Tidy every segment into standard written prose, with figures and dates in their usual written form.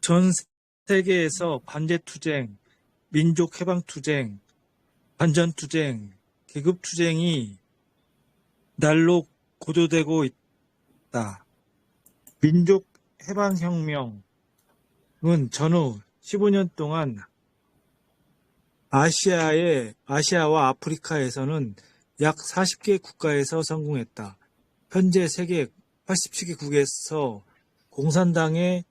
전 세계에서 반제투쟁, 민족해방투쟁, 반전투쟁, 계급투쟁이 날로 고조되고 있다. 민족해방혁명은 전후 15년 동안 아시아와 아프리카에서는 약 40개 국가에서 성공했다. 현재 세계 87개국에서 공산당이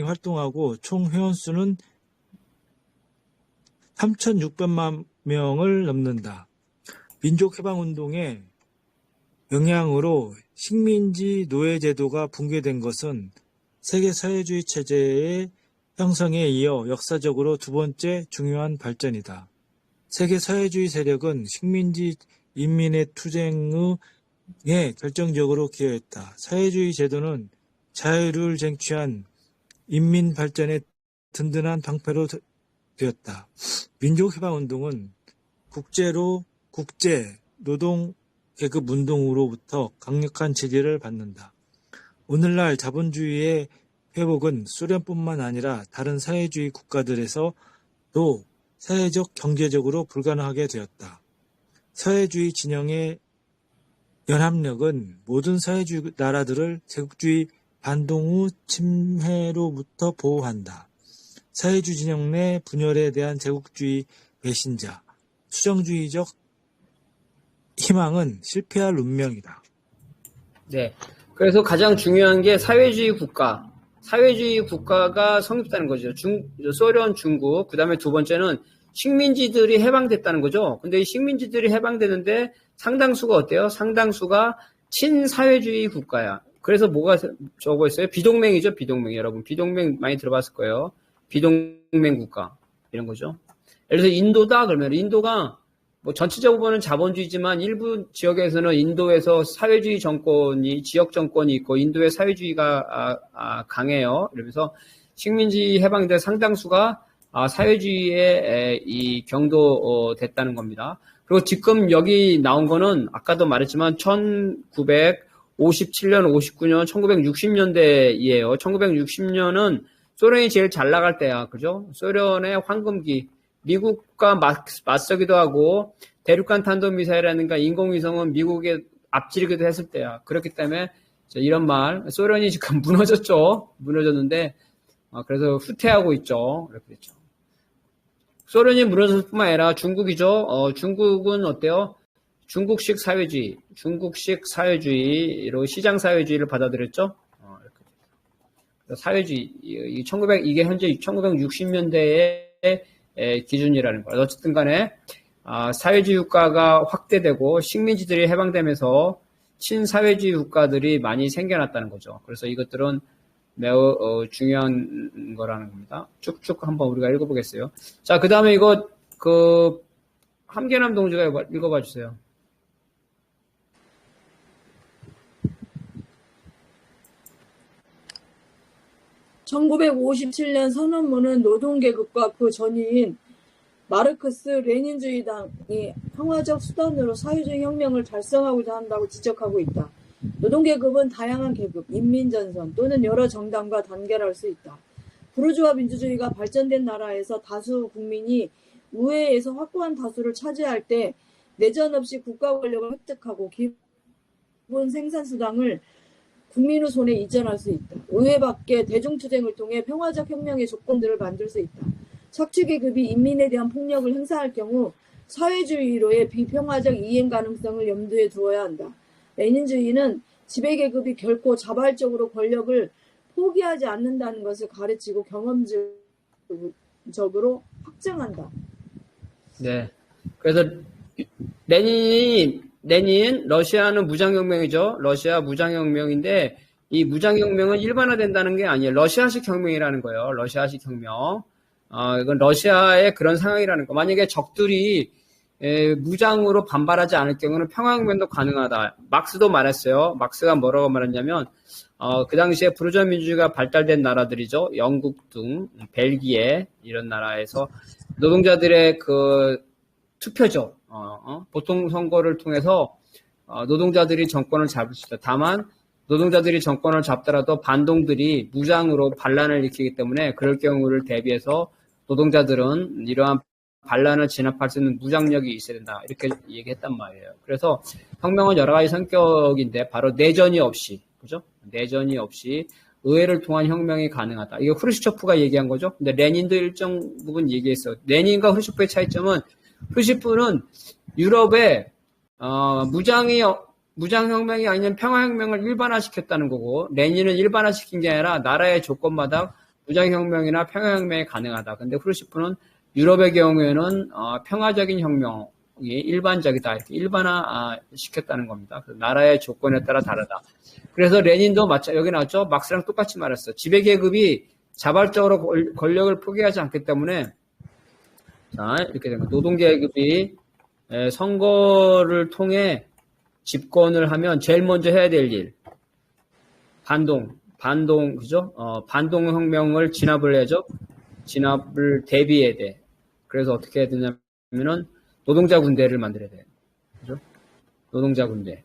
활동하고 총 회원수는 3,600만 명을 넘는다. 민족해방운동의 영향으로 식민지 노예제도가 붕괴된 것은 세계 사회주의 체제의 형성에 이어 역사적으로 두 번째 중요한 발전이다. 세계 사회주의 세력은 식민지 인민의 투쟁에 결정적으로 기여했다. 사회주의 제도는 자유를 쟁취한 인민 발전의 든든한 방패로 되었다. 민족해방운동은 국제 노동 계급 운동으로부터 강력한 지지를 받는다. 오늘날 자본주의의 회복은 소련뿐만 아니라 다른 사회주의 국가들에서도 사회적 경제적으로 불가능하게 되었다. 사회주의 진영의 연합력은 모든 사회주의 나라들을 제국주의 반동우 침해로부터 보호한다. 사회주의 진영 내 분열에 대한 제국주의 배신자, 수정주의적 희망은 실패할 운명이다. 네. 그래서 가장 중요한 게 사회주의 국가가 성립되는 거죠. 소련, 중국, 그 다음에 두 번째는 식민지들이 해방됐다는 거죠. 근데 이 식민지들이 해방되는데 상당수가 어때요? 상당수가 친사회주의 국가야. 그래서 뭐가 적어 있어요? 비동맹이죠, 비동맹. 여러분, 비동맹 많이 들어봤을 거예요. 비동맹 국가. 이런 거죠. 예를 들어서 인도다, 그러면 인도가 뭐 전체적으로는 자본주의지만 일부 지역에서는 인도에서 사회주의 정권이, 지역 정권이 있고 인도의 사회주의가 강해요. 이러면서 식민지 해방된 상당수가 사회주의에 이 경도됐다는 겁니다. 그리고 지금 여기 나온 거는 아까도 말했지만 1957년, 59년, 1960년대이에요. 1960년은 소련이 제일 잘 나갈 때야. 그죠? 소련의 황금기. 미국과 맞서기도 하고 대륙간 탄도미사일이라든가 인공위성은 미국에 앞지르기도 했을 때야. 그렇기 때문에 이런 말, 소련이 지금 무너졌죠. 무너졌는데 그래서 후퇴하고 있죠. 이렇게 됐죠. 소련이 무너졌을 뿐만 아니라 중국이죠. 중국은 어때요? 중국식 사회주의로 시장 사회주의를 받아들였죠. 이렇게 사회주의 이게 현재 1960년대의 기준이라는 거예요. 어쨌든 간에 사회주의 국가가 확대되고 식민지들이 해방되면서 친사회주의 국가들이 많이 생겨났다는 거죠. 그래서 이것들은 매우 중요한 거라는 겁니다. 쭉쭉 한번 우리가 읽어보겠어요. 자, 그 다음에 이거 함계남 동지가 읽어봐 주세요. (1957년) 선언문은 노동계급과 그 전위인 마르크스 레닌주의당이 평화적 수단으로 사회주의 혁명을 달성하고자 한다고 지적하고 있다. 노동계급은 다양한 계급, 인민전선 또는 여러 정당과 단결할 수 있다. 부르주아 민주주의가 발전된 나라에서 다수 국민이 우회에서 확고한 다수를 차지할 때 내전 없이 국가 권력을 획득하고 기본 생산수당을 국민의 손에 이전할 수 있다. 의회 밖에 대중투쟁을 통해 평화적 혁명의 조건들을 만들 수 있다. 착취계급이 인민에 대한 폭력을 행사할 경우 사회주의로의 비평화적 이행 가능성을 염두에 두어야 한다. 레닌주의는 지배계급이 결코 자발적으로 권력을 포기하지 않는다는 것을 가르치고 경험적으로 확증한다. 네. 그래서 레닌 러시아는 무장혁명이죠. 러시아 무장혁명인데 이 무장혁명은 일반화된다는 게 아니에요. 러시아식 혁명이라는 거예요. 러시아식 혁명. 이건 러시아의 그런 상황이라는 거. 만약에 적들이 무장으로 반발하지 않을 경우는 평화혁명도 가능하다. 막스도 말했어요. 막스가 뭐라고 말했냐면 그 당시에 부르주아 민주주의가 발달된 나라들이죠. 영국 등 벨기에 이런 나라에서 노동자들의 그 투표죠. 보통 선거를 통해서 노동자들이 정권을 잡을 수 있다. 다만 노동자들이 정권을 잡더라도 반동들이 무장으로 반란을 일으키기 때문에 그럴 경우를 대비해서 노동자들은 이러한 반란을 진압할 수 있는 무장력이 있어야 된다. 이렇게 얘기했단 말이에요. 그래서 혁명은 여러 가지 성격인데 바로 내전이 없이, 그죠? 내전이 없이 의회를 통한 혁명이 가능하다. 이게 후르시초프가 얘기한 거죠. 근데 레닌도 일정 부분 얘기했어요. 레닌과 후르시초프의 차이점은 후르시초프는 유럽에 무장혁명이 아니면 평화혁명을 일반화시켰다는 거고, 레닌은 일반화시킨 게 아니라 나라의 조건마다 무장혁명이나 평화혁명이 가능하다. 근데 후르시초프는 유럽의 경우에는 평화적인 혁명이 일반적이다. 이렇게 일반화시켰다는 겁니다. 그래서 나라의 조건에 따라 다르다. 그래서 레닌도 여기 나왔죠. 막스랑 똑같이 말했어. 지배계급이 자발적으로 권력을 포기하지 않기 때문에 자 이렇게 된 거예요. 노동계급이 선거를 통해 집권을 하면 제일 먼저 해야 될 일, 반동, 그죠? 반동혁명을 진압을 해야죠. 진압을 대비해야 돼. 그래서 어떻게 해야 되냐면은 노동자 군대를 만들어야 돼. 그죠? 노동자 군대.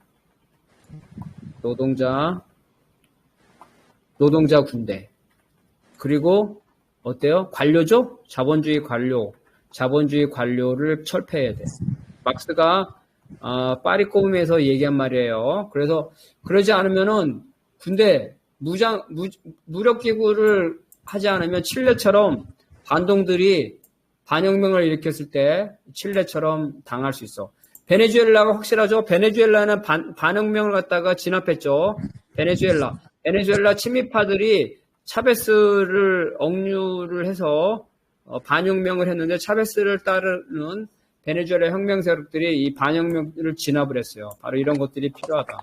노동자 군대. 그리고 어때요? 관료죠? 자본주의 관료를 철폐해야 돼. 막스가 파리 꼬움에서 얘기한 말이에요. 그래서 그러지 않으면은 군대 무력 기구를 하지 않으면 칠레처럼 반동들이 반혁명을 일으켰을 때 칠레처럼 당할 수 있어. 베네수엘라가 확실하죠. 베네수엘라는 반혁명을 갖다가 진압했죠. 베네수엘라 친미파들이 차베스를 억류를 해서 반혁명을 했는데 차베스를 따르는 베네수엘라 혁명 세력들이 이 반혁명을 진압을 했어요. 바로 이런 것들이 필요하다.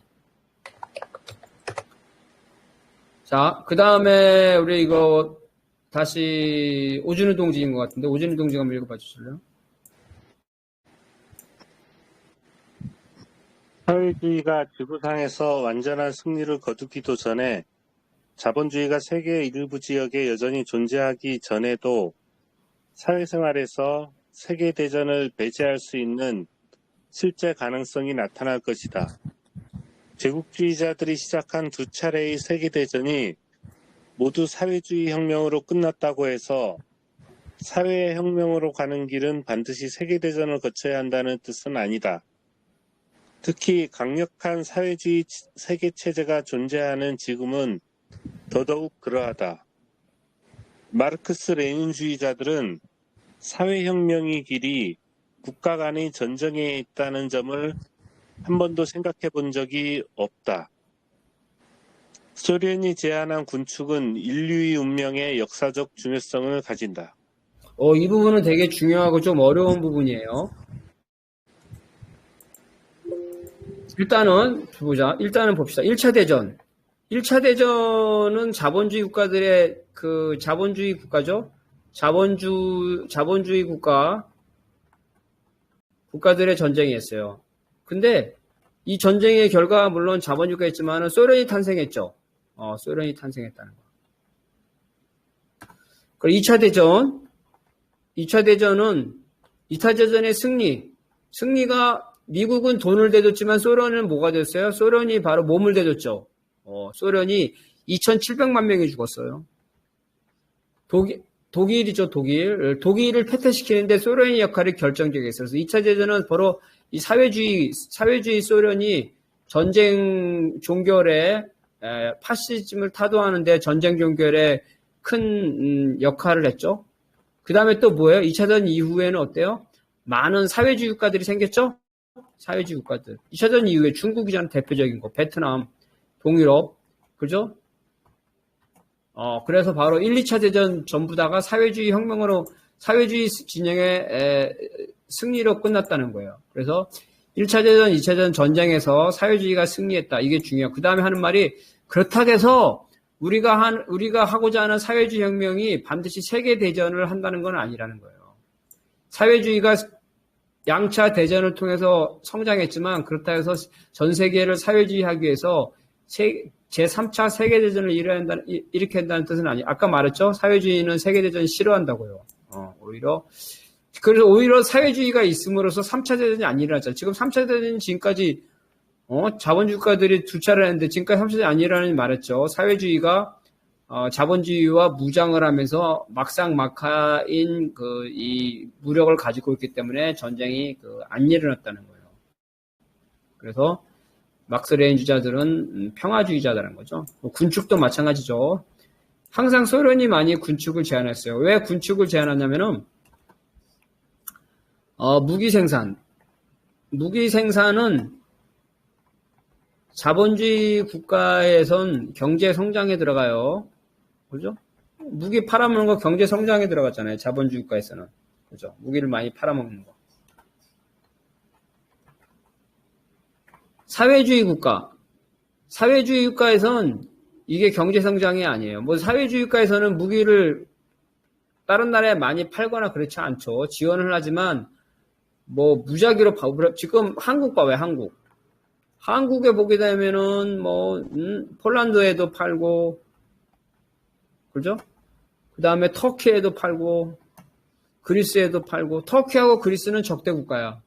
자, 그 다음에 우리 이거 다시 오준우 동지인 것 같은데 오준우 동지가 한번 읽어봐 주실래요? 사회주의가 지구상에서 완전한 승리를 거두기도 전에 자본주의가 세계 일부 지역에 여전히 존재하기 전에도 사회생활에서 세계대전을 배제할 수 있는 실제 가능성이 나타날 것이다. 제국주의자들이 시작한 두 차례의 세계대전이 모두 사회주의 혁명으로 끝났다고 해서 사회의 혁명으로 가는 길은 반드시 세계대전을 거쳐야 한다는 뜻은 아니다. 특히 강력한 사회주의 세계체제가 존재하는 지금은 더더욱 그러하다. 마르크스 레닌주의자들은 사회혁명의 길이 국가 간의 전쟁에 있다는 점을 한 번도 생각해 본 적이 없다. 소련이 제안한 군축은 인류의 운명의 역사적 중요성을 가진다. 이 부분은 되게 중요하고 좀 어려운 부분이에요. 일단은 봅시다. 1차 대전. 1차 대전은 자본주의 국가들의 자본주의 국가죠. 자본주의 국가들의 전쟁이었어요. 근데 이 전쟁의 결과가 물론 자본주의가 있지만은 소련이 탄생했죠. 소련이 탄생했다는 거. 그리고 2차 대전의 승리가 미국은 돈을 대줬지만 소련은 뭐가 됐어요? 소련이 바로 몸을 대줬죠. 소련이 2,700만 명이 죽었어요. 독일이죠, 독일을 패퇴시키는데 소련의 역할이 결정적이었어요. 그래서 2차 대전은 바로 이 사회주의 소련이 전쟁 종결에 파시즘을 타도하는데 전쟁 종결에 큰 역할을 했죠. 그 다음에 또 뭐예요? 2차 대전 이후에는 어때요? 많은 사회주의 국가들이 생겼죠? 사회주의 국가들. 2차 대전 이후에 중국이잖아요. 대표적인 거. 베트남, 동유럽. 그죠? 그래서 바로 1, 2차 대전 전부 다가 사회주의 사회주의 진영의 승리로 끝났다는 거예요. 그래서 1차 대전, 2차 대전 전쟁에서 사회주의가 승리했다. 이게 중요해요. 그 다음에 하는 말이 그렇다고 해서 우리가 하고자 하는 사회주의 혁명이 반드시 세계 대전을 한다는 건 아니라는 거예요. 사회주의가 양차 대전을 통해서 성장했지만 그렇다고 해서 전 세계를 사회주의하기 위해서 제3차 세계대전을 일으켜야 한다는 뜻은 아니에요. 아까 말했죠? 사회주의는 세계대전 싫어한다고요. 그래서 오히려 사회주의가 있음으로써 3차 대전이 안 일어났잖아요. 지금 3차 대전이 지금까지 자본주의 국가들이 두 차례 했는데 지금까지 3차례 아니라는 말했죠. 사회주의가 자본주의와 무장을 하면서 막상막하인 이 무력을 가지고 있기 때문에 전쟁이 안 일어났다는 거예요. 그래서 막스 레닌 주자들은 평화주의자라는 거죠. 군축도 마찬가지죠. 항상 소련이 많이 군축을 제한했어요. 왜 군축을 제한하냐면은 무기 생산은 자본주의 국가에선 경제 성장에 들어가요. 그죠? 무기 팔아먹는 거 경제 성장에 들어갔잖아요. 자본주의 국가에서는. 그죠? 무기를 많이 팔아먹는 거. 사회주의 국가에선 이게 경제 성장이 아니에요. 뭐 사회주의 국가에서는 무기를 다른 나라에 많이 팔거나 그렇지 않죠. 지원을 하지만 뭐 무작위로 지금 한국 봐봐요. 한국에 보게 되면은 폴란드에도 팔고, 그죠? 그 다음에 터키에도 팔고, 그리스에도 팔고, 터키하고 그리스는 적대 국가야.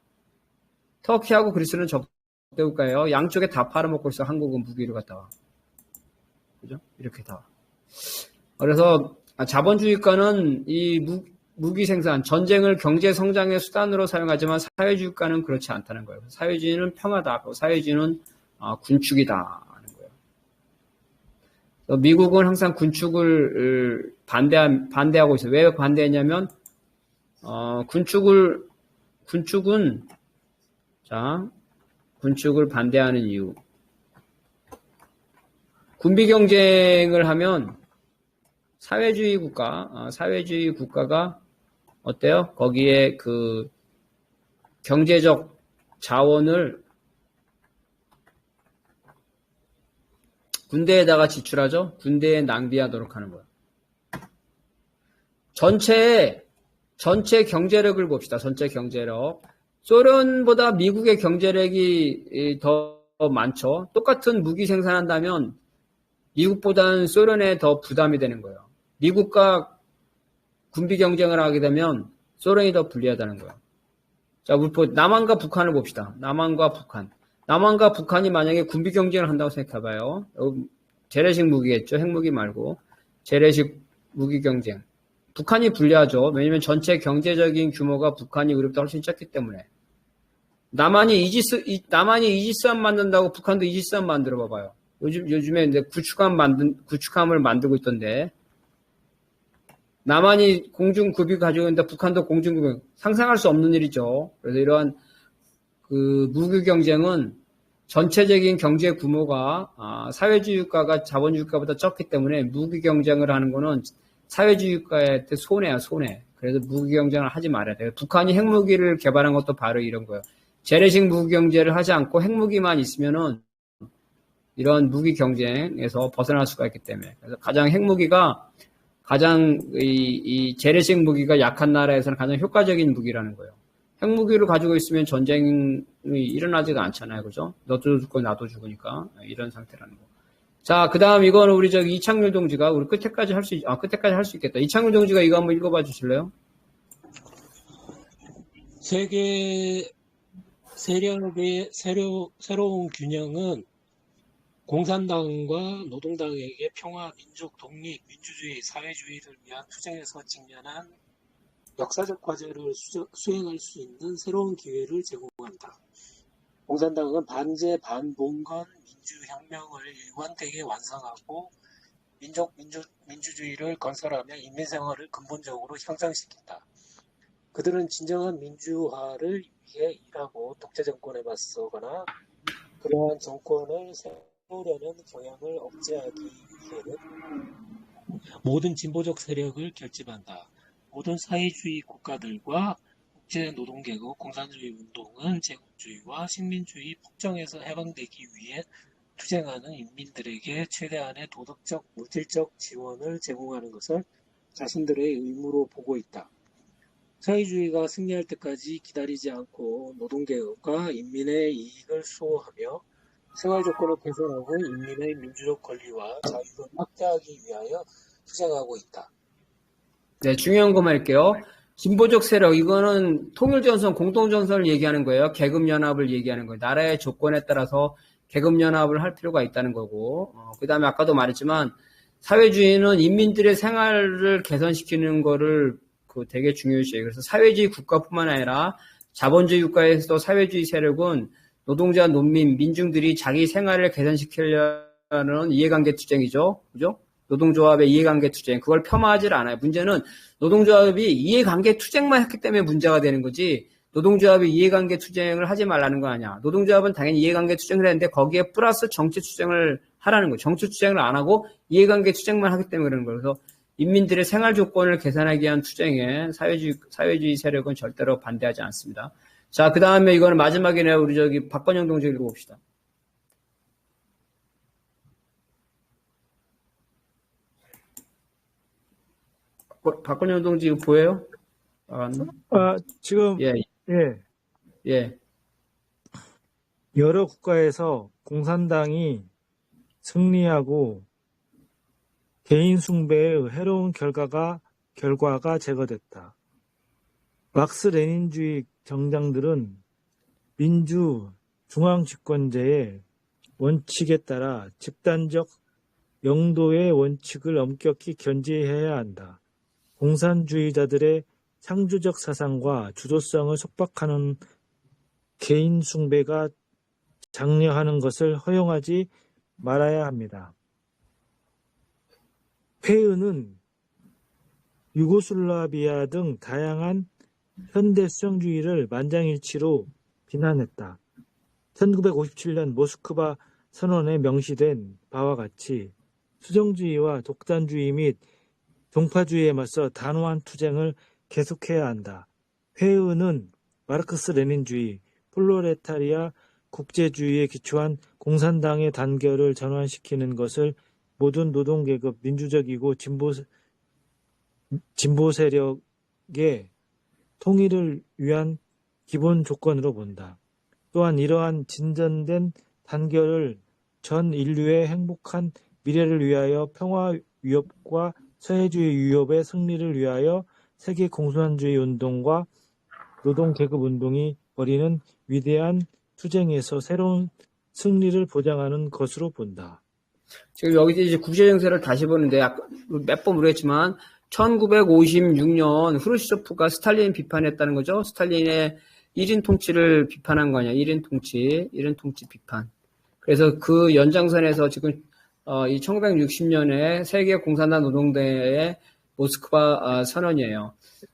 양쪽에 다 팔아먹고 있어. 한국은 무기를 갖다가. 그죠? 이렇게 다. 그래서 자본주의국가는 이 무기 생산, 전쟁을 경제 성장의 수단으로 사용하지만 사회주의 국가는 그렇지 않다는 거예요. 사회주의는 평화다. 사회주의는 군축이다 하는 거예요. 미국은 항상 군축을 반대하고 있어요. 왜 반대했냐면 군축을 반대하는 이유. 군비 경쟁을 하면 사회주의 국가가 어때요? 거기에 경제적 자원을 군대에다가 지출하죠? 군대에 낭비하도록 하는 거예요. 전체 경제력을 봅시다. 전체 경제력. 소련보다 미국의 경제력이 더 많죠. 똑같은 무기 생산한다면 미국보다는 소련에 더 부담이 되는 거예요. 미국과 군비 경쟁을 하게 되면 소련이 더 불리하다는 거예요. 자, 우리 남한과 북한을 봅시다. 남한과 북한이 만약에 군비 경쟁을 한다고 생각해봐요. 재래식 무기겠죠. 핵무기 말고. 재래식 무기 경쟁. 북한이 불리하죠. 왜냐면 전체 경제적인 규모가 북한이 우리보다 훨씬 작기 때문에. 남한이 이지스함 만든다고 북한도 이지스함 만들어 봐봐요. 요즘에 이제 구축함을 만들고 있던데. 남한이 공중급유 가지고 있는데 북한도 공중급유. 상상할 수 없는 일이죠. 그래서 이러한 무기 경쟁은 전체적인 경제 규모가 사회주의 국가가 자본주의 국가보다 적기 때문에 무기 경쟁을 하는 거는 사회주의 국가한테 손해야, 손해. 그래서 무기 경쟁을 하지 말아야 돼요. 북한이 핵무기를 개발한 것도 바로 이런 거예요. 재래식 무기 경쟁을 하지 않고 핵무기만 있으면은 이런 무기 경쟁에서 벗어날 수가 있기 때문에. 그래서 이 재래식 무기가 약한 나라에서는 가장 효과적인 무기라는 거예요. 핵무기를 가지고 있으면 전쟁이 일어나지가 않잖아요. 그죠? 너도 죽고 나도 죽으니까. 이런 상태라는 거. 자, 그 다음 이거는 우리 이창률 동지가 우리 끝에까지 할 수 있겠다. 이창률 동지가 이거 한번 읽어봐 주실래요? 세계 세력의 새로운 균형은 공산당과 노동당에게 평화, 민족, 독립, 민주주의, 사회주의를 위한 투쟁에서 직면한 역사적 과제를 수행할 수 있는 새로운 기회를 제공한다. 공산당은 반제, 반봉건 민주혁명을 일관되게 완성하고 민주주의를 건설하며 인민생활을 근본적으로 향상시킨다. 그들은 진정한 민주화를 위해 일하고 독재 정권에 맞서거나 그러한 정권을 세우려는 경향을 억제하기 위해는 모든 진보적 세력을 결집한다. 모든 사회주의 국가들과 국제노동계급 공산주의 운동은 제국주의와 식민주의 폭정에서 해방되기 위해 투쟁하는 인민들에게 최대한의 도덕적, 물질적 지원을 제공하는 것을 자신들의 의무로 보고 있다. 사회주의가 승리할 때까지 기다리지 않고 노동계급과 인민의 이익을 수호하며 생활조건을 개선하고 인민의 민주적 권리와 자유를 확대하기 위하여 투쟁하고 있다. 네, 중요한 것만 할게요. 진보적 세력, 이거는 통일전선, 공동전선을 얘기하는 거예요. 계급연합을 얘기하는 거예요. 나라의 조건에 따라서 계급연합을 할 필요가 있다는 거고, 그 다음에 아까도 말했지만, 사회주의는 인민들의 생활을 개선시키는 거를 되게 중요시해요. 그래서 사회주의 국가뿐만 아니라 자본주의 국가에서도 사회주의 세력은 노동자, 농민, 민중들이 자기 생활을 개선시키려는 이해관계 투쟁이죠. 그죠? 노동조합의 이해관계 투쟁. 그걸 폄하하지 않아요. 문제는 노동조합이 이해관계 투쟁만 했기 때문에 문제가 되는 거지, 노동조합이 이해관계 투쟁을 하지 말라는 거 아니야. 노동조합은 당연히 이해관계 투쟁을 했는데 거기에 플러스 정치 투쟁을 하라는 거예요. 정치 투쟁을 안 하고 이해관계 투쟁만 하기 때문에 그러는 거예요. 그래서 인민들의 생활 조건을 개선하기 위한 투쟁에 사회주의 세력은 절대로 반대하지 않습니다. 자, 그 다음에 이거는 마지막이네요. 우리 박건영 동지 읽어봅시다. 박건영 동지 이거 보여요? 지금, 예, 예, 예. 여러 국가에서 공산당이 승리하고 개인 숭배의 해로운 결과가 제거됐다. 막스 레닌주의 정당들은 민주 중앙 집권제의 원칙에 따라 집단적 영도의 원칙을 엄격히 견지해야 한다. 공산주의자들의 창조적 사상과 주도성을 속박하는 개인 숭배가 장려하는 것을 허용하지 말아야 합니다. 페은은 유고슬라비아 등 다양한 현대 수정주의를 만장일치로 비난했다. 1957년 모스크바 선언에 명시된 바와 같이 수정주의와 독단주의 및 종파주의에 맞서 단호한 투쟁을 계속해야 한다. 페은은 마르크스 레닌주의, 플로레타리아 국제주의에 기초한 공산당의 단결을 전환시키는 것을 모든 노동계급, 민주적이고 진보 세력의 통일을 위한 기본 조건으로 본다. 또한 이러한 진전된 단결을 전 인류의 행복한 미래를 위하여 평화 위협과 사회주의 위협의 승리를 위하여 세계 공산주의 운동과 노동계급 운동이 벌이는 위대한 투쟁에서 새로운 승리를 보장하는 것으로 본다. 지금 여기서 이제 국제정세를 다시 보는데 몇 번 모르겠지만 1956년 후르시초프가 스탈린 비판했다는 거죠. 스탈린의 1인 통치를 비판한 거 아니야. 1인 통치 비판. 그래서 그 연장선에서 지금 이 1960년에 세계 공산당 노동대회의 모스크바 선언이에요.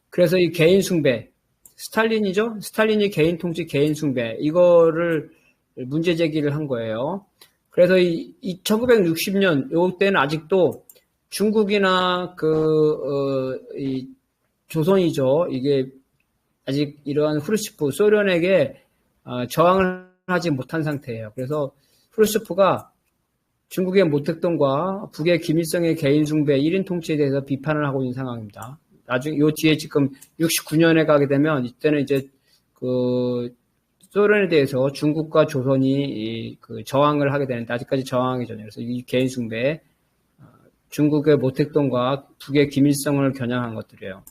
그래서 이 개인 숭배, 스탈린이죠. 스탈린이 개인 통치, 개인 숭배 이거를 문제 제기를 한 거예요. 그래서 이 1960년 요때는 아직도 중국이나 이 조선이죠. 이게 아직 이러한 후르시초프 소련에게 저항을 하지 못한 상태예요. 그래서 후르시초프가 중국의 모택동과 북의 김일성의 개인 숭배, 1인 통치에 대해서 비판을 하고 있는 상황입니다. 나중에 요 뒤에 지금 69년에 가게 되면 이때는 이제 소련에 대해서 중국과 조선이 저항을 하게 되는데 아직까지 저항하기 전에 그래서 이 개인 숭배, 중국의 모택동과 북의 김일성을 겨냥한 것들이에요.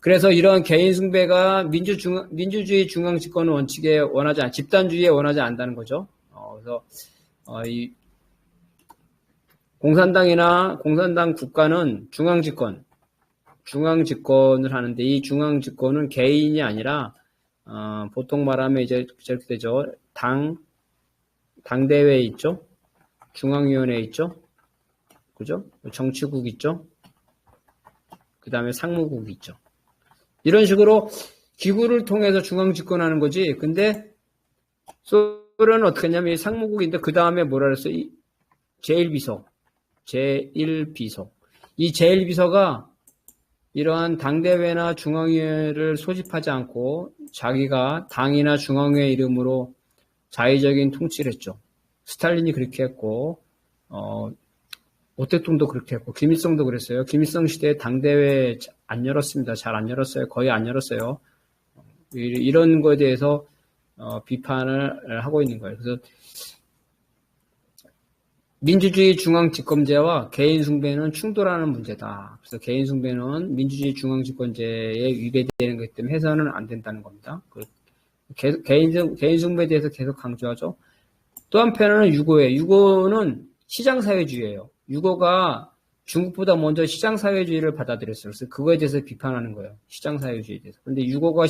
그래서 이런 개인 숭배가 민주주의 중앙 집권 원칙에 원하지 않, 집단주의에 원하지 않는다는 거죠. 그래서 이 공산당이나 공산당 국가는 중앙 집권을 하는데 이 중앙 집권은 개인이 아니라 보통 말하면 이제 저렇게 되죠. 당대회 있죠. 중앙위원회 있죠. 그죠? 정치국 있죠. 그 다음에 상무국 있죠. 이런 식으로 기구를 통해서 중앙 집권하는 거지. 근데 소련은 어떻게 했냐면 이 상무국인데 그 다음에 뭐라 그랬어? 이 제1비서. 이 제1비서가 이러한 당대회나 중앙위회를 소집하지 않고 자기가 당이나 중앙위회 이름으로 자의적인 통치를 했죠. 스탈린이 그렇게 했고, 모택동도 그렇게 했고, 김일성도 그랬어요. 김일성 시대에 당대회 안 열었습니다. 잘 안 열었어요. 거의 안 열었어요. 이런 거에 대해서 비판을 하고 있는 거예요. 그래서 민주주의 중앙 집권제와 개인 숭배는 충돌하는 문제다. 그래서 개인 숭배는 민주주의 중앙 집권제에 위배되는 것이기 때문에 해서는 안 된다는 겁니다. 개인 숭배에 대해서 계속 강조하죠. 또 한편으로는 유고예요. 유고는 시장사회주의예요. 유고가 중국보다 먼저 시장사회주의를 받아들였어요. 그래서 그거에 대해서 비판하는 거예요. 시장사회주의에 대해서. 근데 유고가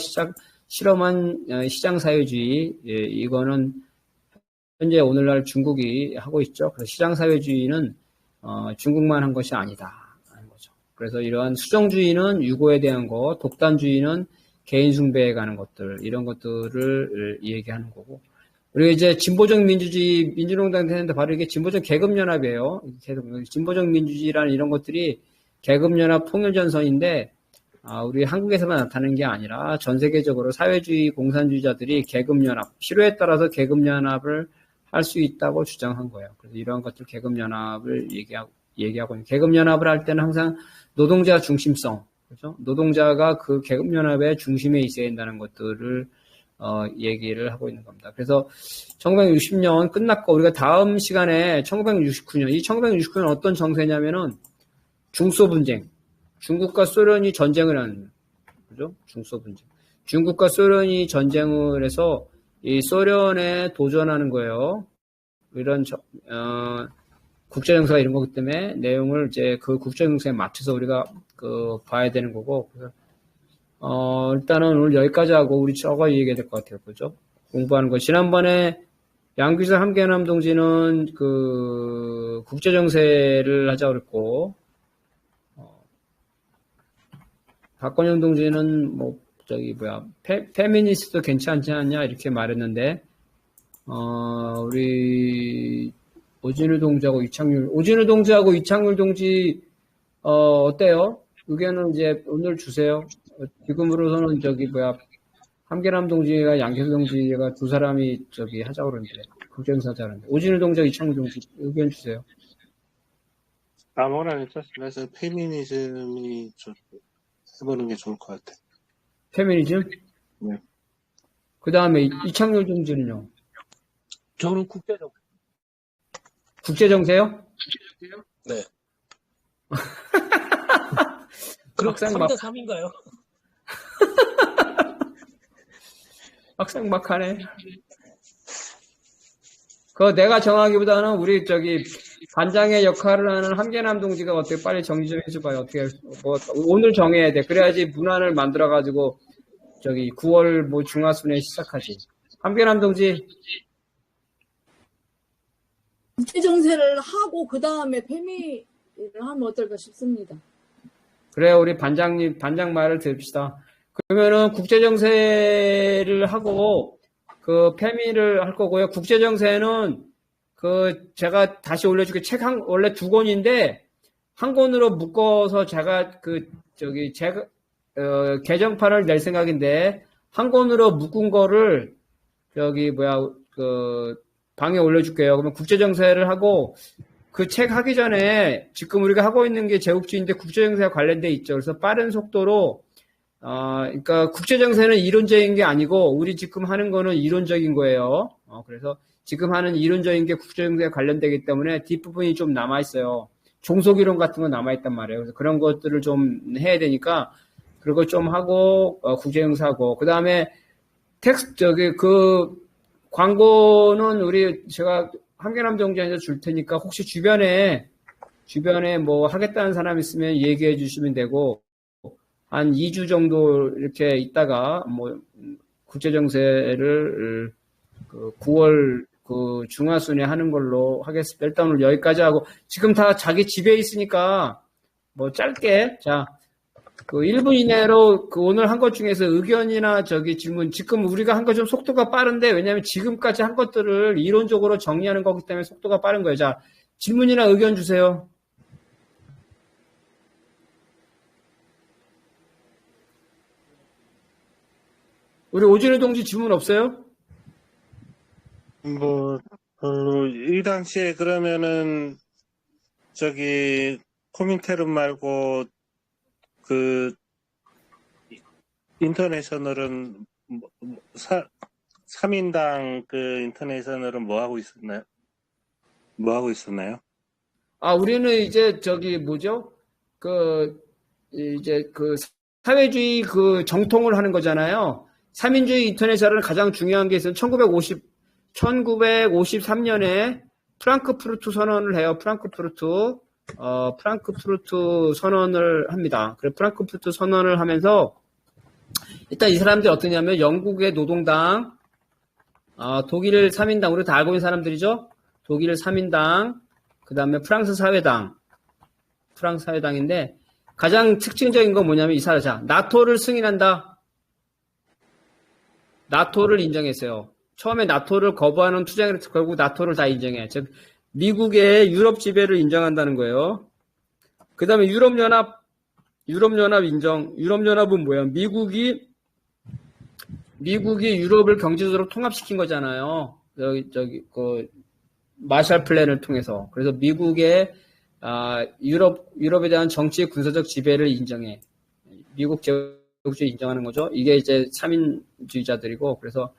실험한 시장사회주의, 이거는 현재 오늘날 중국이 하고 있죠. 그래서 시장사회주의는 중국만 한 것이 아니다 하는 거죠. 그래서 이러한 수정주의는 유고에 대한 거, 독단주의는 개인 숭배에 가는 것들, 이런 것들을 얘기하는 거고. 그리고 이제 진보적 민주주의, 민주농당 되는데 바로 이게 진보적 계급연합이에요. 진보적 민주주의라는 이런 것들이 계급연합 통일전선인데, 우리 한국에서만 나타나는 게 아니라 전 세계적으로 사회주의 공산주의자들이 계급연합, 필요에 따라서 계급연합을 할 수 있다고 주장한 거예요. 그래서 이러한 것들 계급연합을 얘기하고 있는. 계급연합을 할 때는 항상 노동자 중심성, 그렇죠? 노동자가 그 계급연합의 중심에 있어야 된다는 것들을 얘기를 하고 있는 겁니다. 그래서 1960년 끝났고 우리가 다음 시간에 1969년, 이 1969년 어떤 정세냐면은 중소분쟁, 중국과 소련이 전쟁을 하는, 그죠? 중소분쟁. 중국과 소련이 전쟁을 해서 이 소련에 도전하는 거예요. 이런 국제정세가 이런 거기 때문에 내용을 이제 그 국제정세에 맞춰서 우리가 봐야 되는 거고. 그래서 일단은 오늘 여기까지 하고 우리 저거 얘기해야 될 것 같아요. 그죠? 공부하는 거. 지난번에 양귀사 함께남 동지는 그 국제정세를 하자고 그랬고, 박건영 동지는 페미니스트도 괜찮지 않냐 이렇게 말했는데, 우리 오진우 동지하고 이창률 동지 어때요? 의견은 이제 오늘 주세요. 지금으로서는 함계남 동지가 양기수 동지가 두 사람이 하자고 그러는데, 국정사 하자는데, 오진우 동지와 이창률 동지 의견 주세요. 아무거나 괜찮습니다. 그래서 페미니즘이 좀 해보는 게 좋을 것 같아요. 페미니즘? 네. 그 다음에 이창률 동지는요? 저는 국제적. 국제정세요? 네. 그럼 3대 3인가요? 막상막하네. 그거 내가 정하기보다는 우리 반장의 역할을 하는 함계남 동지가 어떻게 빨리 정리 좀 해줘봐요. 어떻게 오늘 정해야 돼. 그래야지 문안을 만들어가지고 9월 중하순에 시작하지. 함계남 동지. 국제정세를 하고 그 다음에 페미를 하면 어떨까 싶습니다. 그래, 우리 반장 말을 들읍시다. 그러면은 국제정세를 하고 그 페미를 할 거고요. 국제정세는 제가 다시 올려줄게. 원래 2권인데 한 권으로 묶어서 제가 개정판을 낼 생각인데 한 권으로 묶은 거를 방에 올려줄게요. 그러면 국제정세를 하고 그 책 하기 전에 지금 우리가 하고 있는 게 제국주의인데 국제정세와 관련돼 있죠. 그래서 빠른 속도로 그러니까 국제정세는 이론적인 게 아니고 우리 지금 하는 거는 이론적인 거예요. 그래서 지금 하는 이론적인 게 국제정세에 관련되기 때문에 뒷부분이 좀 남아있어요. 종속이론 같은 거 남아있단 말이에요. 그래서 그런 것들을 좀 해야 되니까 그걸 좀 하고 국제정세하고 그 다음에 광고는 제가 함계남 동지한테 줄 테니까 혹시 주변에 뭐 하겠다는 사람 있으면 얘기해 주시면 되고 한 2주 정도 이렇게 있다가 국제정세를 9월 중하순에 하는 걸로 하겠습니다. 일단 오늘 여기까지 하고 지금 다 자기 집에 있으니까 짧게 1분 이내로 오늘 한 것 중에서 의견이나 질문, 지금 우리가 한 거 좀 속도가 빠른데, 왜냐면 지금까지 한 것들을 이론적으로 정리하는 거기 때문에 속도가 빠른 거예요. 자, 질문이나 의견 주세요. 우리 오진우 동지 질문 없어요? 이 당시에 그러면은, 코민테른 말고, 인터내셔널은 3인당 인터내셔널은 뭐 하고 있었나요? 우리는 이제 사회주의 정통을 하는 거잖아요. 3인주의 인터내셔널은 가장 중요한 게 있어요. 1953년에 프랑크푸르트 선언을 해요. 프랑크푸르트 선언을 합니다. 그래, 프랑크푸르트 선언을 하면서 일단 이 사람들이 어떠냐면 영국의 노동당, 독일 3인당, 우리 다 알고 있는 사람들이죠? 독일 3인당, 그 다음에 프랑스 사회당인데 가장 특징적인 건 뭐냐면 이 사람, 자, 나토를 승인한다. 나토를 인정했어요. 처음에 나토를 거부하는 투쟁을 해서 결국 나토를 다 인정해. 즉, 미국의 유럽 지배를 인정한다는 거예요. 그 다음에 유럽연합 인정. 유럽연합은 뭐야? 미국이 유럽을 경제적으로 통합시킨 거잖아요. 그 마샬 플랜을 통해서. 그래서 미국의 유럽에 대한 정치 군사적 지배를 인정해. 미국 제국주의 인정하는 거죠. 이게 이제 3인주의자들이고, 그래서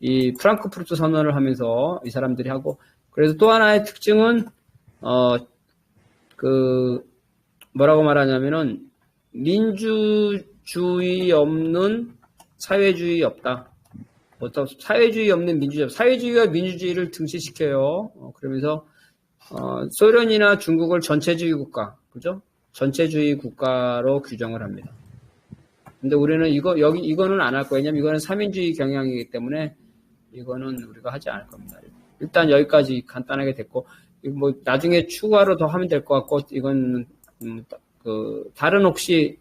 이 프랑크푸르트 선언을 하면서 이 사람들이 하고, 그래서 또 하나의 특징은 뭐라고 말하냐면은 민주주의 없는 사회주의 없다. 사회주의 없는 민주주의, 사회주의와 민주주의를 등치시켜요. 그러면서 소련이나 중국을 전체주의 국가, 그죠? 전체주의 국가로 규정을 합니다. 근데 우리는 이거는 안 할 거예요. 왜냐면 이거는 3인주의 경향이기 때문에 이거는 우리가 하지 않을 겁니다. 일단 여기까지 간단하게 됐고, 뭐 나중에 추가로 더 하면 될 것 같고, 이건 다른 혹시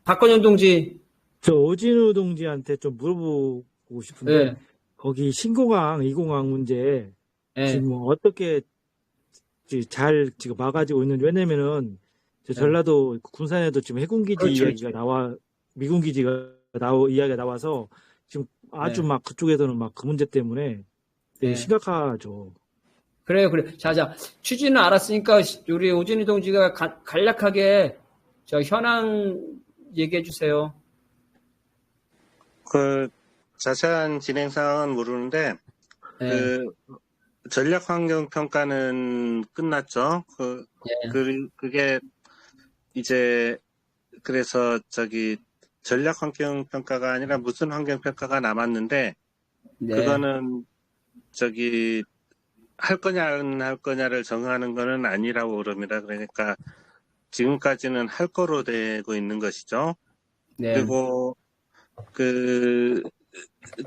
박건영 동지, 저 오진우 동지한테 좀 물어보고 싶은데 네. 거기 신공항, 이공항 문제 네. 지금 뭐 어떻게 잘 지금 막아지고 있는지. 왜냐면은 저 전라도 군산에도 지금 해군기지 그렇죠, 이야기가 나와, 미군기지가 이야기가 나와서 지금 아주 네. 막 그쪽에서는 막 그 문제 때문에 되게 네. 심각하죠. 그래요. 자, 취지는 알았으니까 우리 오진희 동지가 간략하게 저 현황 얘기해 주세요. 자세한 진행 상황은 모르는데, 네. 전략환경평가는 끝났죠. 그게 이제, 그래서 전략환경평가가 아니라 무슨 환경평가가 남았는데, 네. 그거는 할 거냐 안 할 거냐를 정하는 거는 아니라고 그럽니다. 그러니까 지금까지는 할 거로 되고 있는 것이죠. 네. 그리고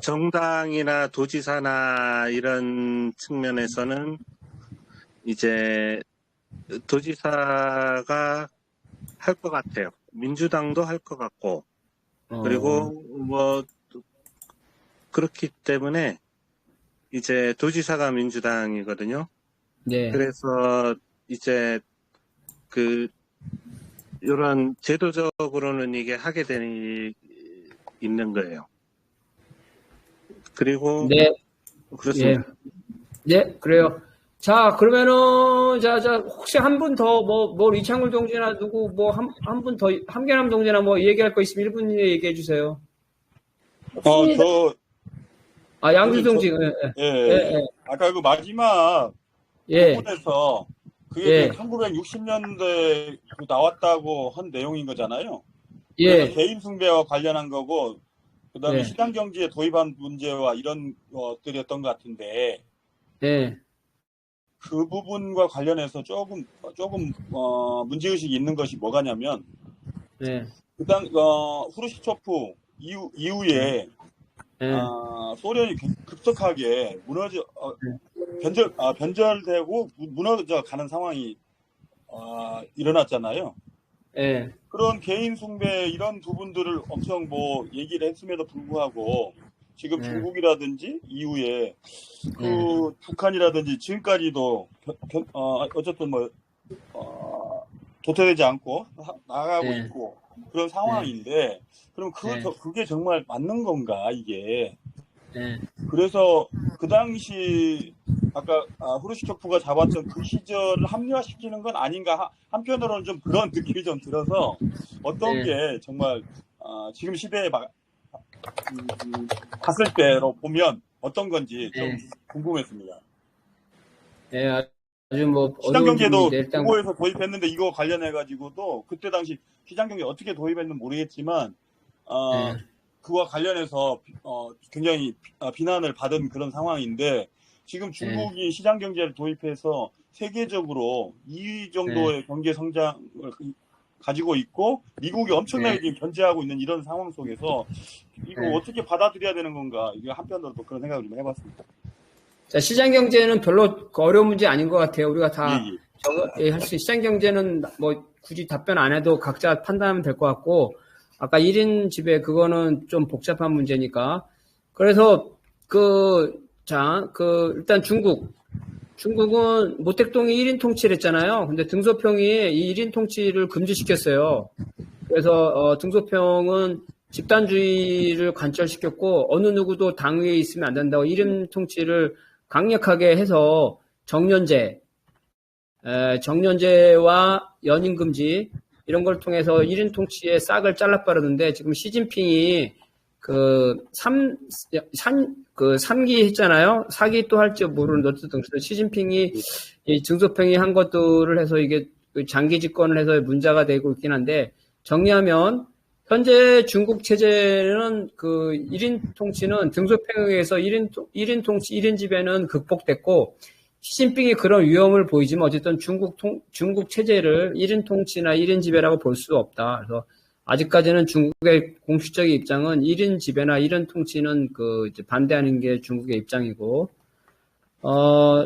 정당이나 도지사나 이런 측면에서는 이제 도지사가 할 것 같아요. 민주당도 할 것 같고, 그리고 뭐 그렇기 때문에 이제 도지사가 민주당이거든요. 네. 그래서 이제 이런 제도적으로는 이게 하게 있는 거예요. 그리고 네. 그렇습니다. 네, 그래요. 자, 그러면은 혹시 한 분 더 이창울 동지나 누구 한 분 더 함경남 동지나 뭐 얘기할 거 있으면 1분 이내에 얘기해 주세요. 양주 동지. 예. 아까 그 마지막 예. 부분에서 그게 1960년대 나왔다고 한 내용인 거잖아요. 예. 개인 숭배와 관련한 거고, 그다음에 예. 시장 경제에 도입한 문제와 이런 것들이었던 것 같은데, 예. 그 부분과 관련해서 조금 문제의식이 있는 것이 뭐가냐면, 예. 후르시초프 이후에 소련이 급속하게 변절되고 무너져 가는 상황이 일어났잖아요. 예. 그런 개인 숭배 이런 부분들을 엄청 얘기를 했음에도 불구하고 지금 중국이라든지 이후에 북한이라든지 지금까지도 어쨌든 도태되지 않고 나가고 있고 그런 상황인데, 그럼 그게 정말 맞는 건가 이게? 그래서 그 당시 아까 후르시초프가 잡았던 그 시절을 합리화시키는 건 아닌가, 한편으로는 좀 그런 느낌이 좀 들어서 어떤 게 정말 지금 시대에 봤을 때로 보면 어떤 건지 좀 궁금했습니다. 네, 아주 시장경제도 국고에서 도입했는데 이거 관련해 가지고도 그때 당시 시장경제 어떻게 도입했는지 모르겠지만 그와 관련해서 굉장히 비난을 받은 그런 상황인데 지금 중국이 시장 경제를 도입해서 세계적으로 이 정도의 경제 성장을 가지고 있고 미국이 엄청나게 지금 견제하고 있는 이런 상황 속에서 이거 어떻게 받아들여야 되는 건가 이게 한편으로 또 그런 생각을 좀 해봤습니다. 자, 시장 경제는 별로 어려운 문제 아닌 것 같아요. 우리가 다 예. 할 수, 시장 경제는 뭐 굳이 답변 안 해도 각자 판단하면 될 것 같고, 아까 1인 지배 그거는 좀 복잡한 문제니까. 그래서 일단 중국은 모택동이 1인 통치를 했잖아요. 근데 등소평이 이 1인 통치를 금지시켰어요. 그래서 등소평은 집단주의를 관철시켰고 어느 누구도 당 위에 있으면 안 된다고 1인 통치를 강력하게 해서 정년제와 연임금지 이런 걸 통해서 1인 통치의 싹을 잘라버렸는데 지금 시진핑이 3기 했잖아요. 4기 또 할지 모르는데 어쨌든 시진핑이 이 등소평이 한 것들을 해서 이게 장기 집권을 해서 문제가 되고 있긴 한데 정리하면 현재 중국 체제는 1인 통치는 등소평에 의해서 1인 통치, 1인 지배는 극복됐고 시진핑이 그런 위험을 보이지만 어쨌든 중국 체제를 1인 통치나 1인 지배라고 볼 수 없다. 그래서 아직까지는 중국의 공식적인 입장은 1인 지배나 1인 통치는 이제 반대하는 게 중국의 입장이고,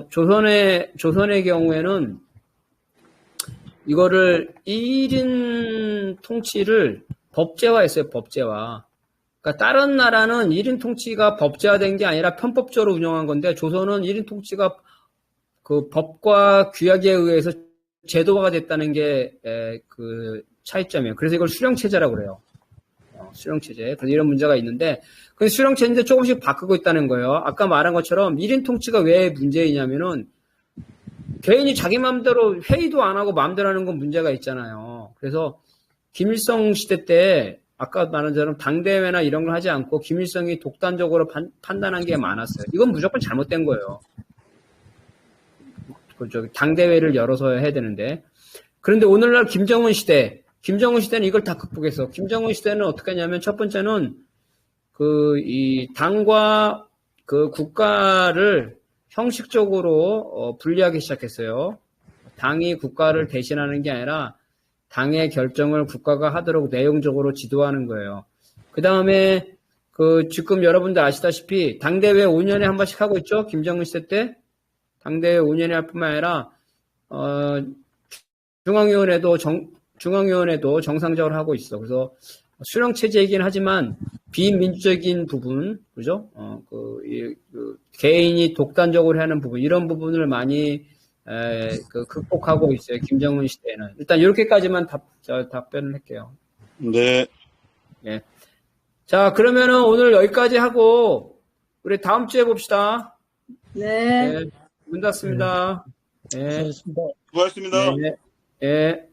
조선의 경우에는 이거를 1인 통치를 법제화했어요, 법제화. 그러니까 다른 나라는 1인 통치가 법제화된 게 아니라 편법적으로 운영한 건데, 조선은 1인 통치가 법과 규약에 의해서 제도화가 됐다는 게, 차이점이에요. 그래서 이걸 수령체제라고 그래요. 수령체제. 그래서 이런 문제가 있는데, 그 수령체제인데 조금씩 바꾸고 있다는 거예요. 아까 말한 것처럼 1인 통치가 왜 문제이냐면은, 개인이 자기 마음대로 회의도 안 하고 마음대로 하는 건 문제가 있잖아요. 그래서 김일성 시대 때 아까 말한 것처럼 당대회나 이런 걸 하지 않고 김일성이 독단적으로 판단한 게 많았어요. 이건 무조건 잘못된 거예요. 당대회를 열어서 해야 되는데. 그런데 오늘날 김정은 시대는 이걸 다 극복했어. 김정은 시대는 어떻게 하냐면 첫 번째는 이 당과 국가를 형식적으로 분리하기 시작했어요. 당이 국가를 대신하는 게 아니라 당의 결정을 국가가 하도록 내용적으로 지도하는 거예요. 그 다음에 지금 여러분들 아시다시피 당대회 5년에 한 번씩 하고 있죠. 김정은 시대 때 당대회 5년에 할 뿐만 아니라 중앙위원회도 정상적으로 하고 있어. 그래서 수령체제이긴 하지만 비민주적인 부분, 그죠? 개인이 독단적으로 하는 부분, 이런 부분을 많이 극복하고 있어요. 김정은 시대에는. 일단 이렇게까지만 답변을 할게요. 네. 예. 자, 그러면은 오늘 여기까지 하고 우리 다음 주에 봅시다. 네. 문 닫습니다. 예. 수고하셨습니다. 수고하셨습니다. 예. 예.